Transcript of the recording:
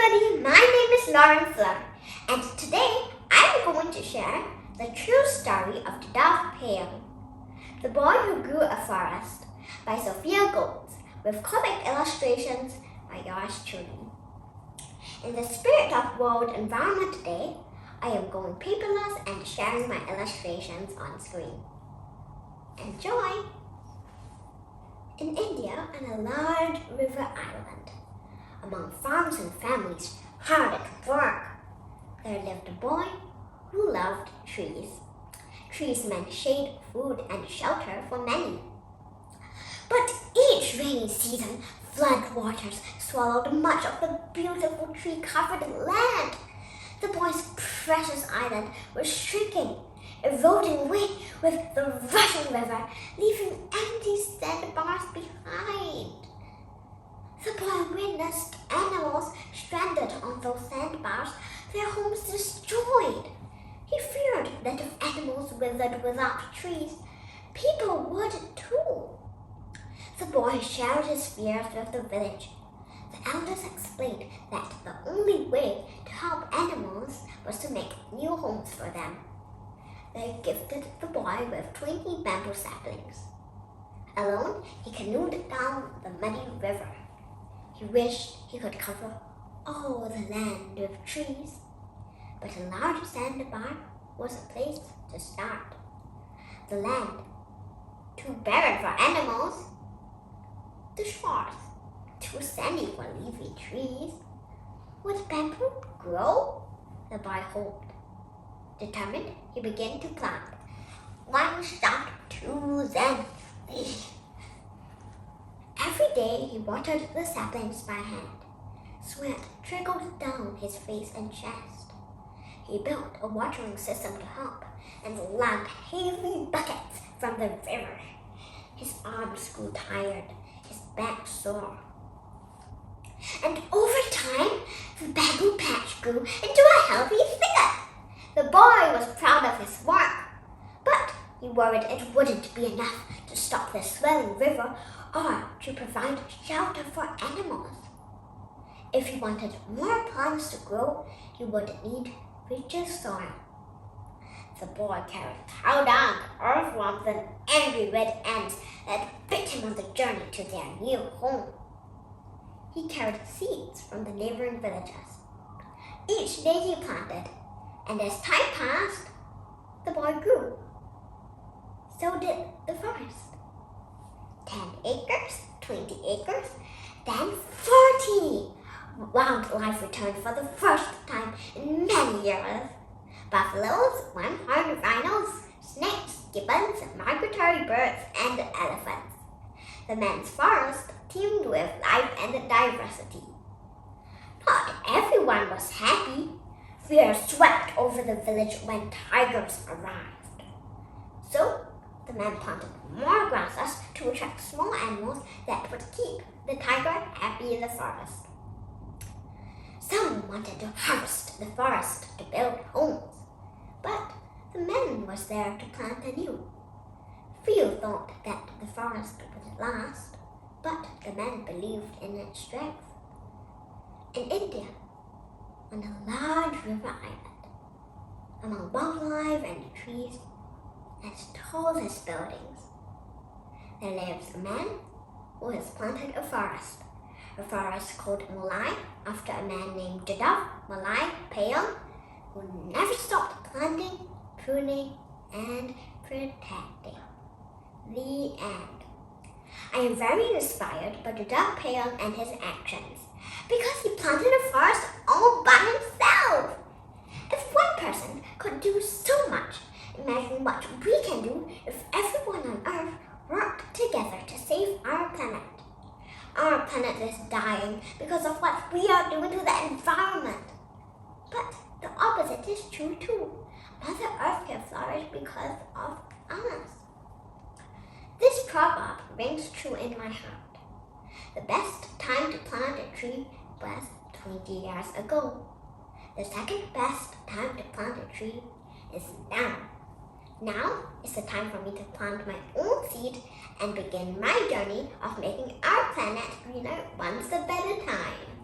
everybody, my name is Lauren Fleur, and today I'm going to share the true story of Jadev Payeng, the boy who grew a forest, by Sophia Gholz, with comic illustrations by yours truly. In the spirit of World Environment Day, I am going paperless and sharing my illustrations on screen. Enjoy! In India, on a large river island, among farms and families hard at work, there lived a boy who loved trees. Trees meant shade, food, and shelter for many. But each rainy season, flood waters swallowed much of the beautiful tree-covered land. The boy's precious island was shrinking, eroding away with the rushing river, leaving empty sandbars behind. The boy witnessed animals stranded on those sandbars, their homes destroyed. He feared that if animals withered without trees, people would too. The boy shared his fears with the village. The elders explained that the only way to help animals was to make new homes for them. They gifted the boy with 20 bamboo saplings. Alone, he canoed down the muddy river. He wished he could cover all the land with trees, but a large sandbar was a place to start. The land, too barren for animals. The shores, too sandy for leafy trees. Would bamboo grow? The boy hoped. Determined, he began to plant. One stump, two, then three. Every day he watered the saplings by hand. Sweat trickled down his face and chest. He built a watering system to help and lugged heavy buckets from the river. His arms grew tired, his back sore. And over time, the bamboo patch grew into a healthy thicket. The boy was proud of his work, but he worried it wouldn't be enough to stop the swelling river or to provide shelter for animals. If he wanted more plants to grow, he would need richer soil. The boy carried cow dung, earthworms, and angry red ants that bit him on the journey to their new home. He carried seeds from the neighboring villages. Each day he planted, and as time passed, the boy grew. So did the forest. 10 acres, 20 acres, then 40. Wildlife returned for the first time in many years. Buffaloes, one-horned rhinos, snakes, gibbons, migratory birds, and elephants. The man's forest teemed with life and diversity. Not everyone was happy. Fear swept over the village when tigers arrived. So, the man planted more grasses to attract small animals that would keep the tiger happy in the forest. Some wanted to harvest the forest to build homes, but the man was there to plant anew. Few thought that the forest would last, but the man believed in its strength. In India, on a large river island, among wildlife and trees as tall as buildings, there lives a man who has planted a forest called Malai, after a man named Jadev Payeng, who never stopped planting, pruning, and protecting. The end. I am very inspired by Jadev Payeng and his actions, because he planted a forest all by himself. If one person could do so much, imagine what we can do if everyone on Earth worked together to save our planet. Our planet is dying because of what we are doing to the environment. But the opposite is true too. Mother Earth can flourish because of us. This proverb rings true in my heart. The best time to plant a tree was 20 years ago. The second best time to plant a tree is now. Now is the time for me to plant my own seed and begin my journey of making our planet greener one step at a time.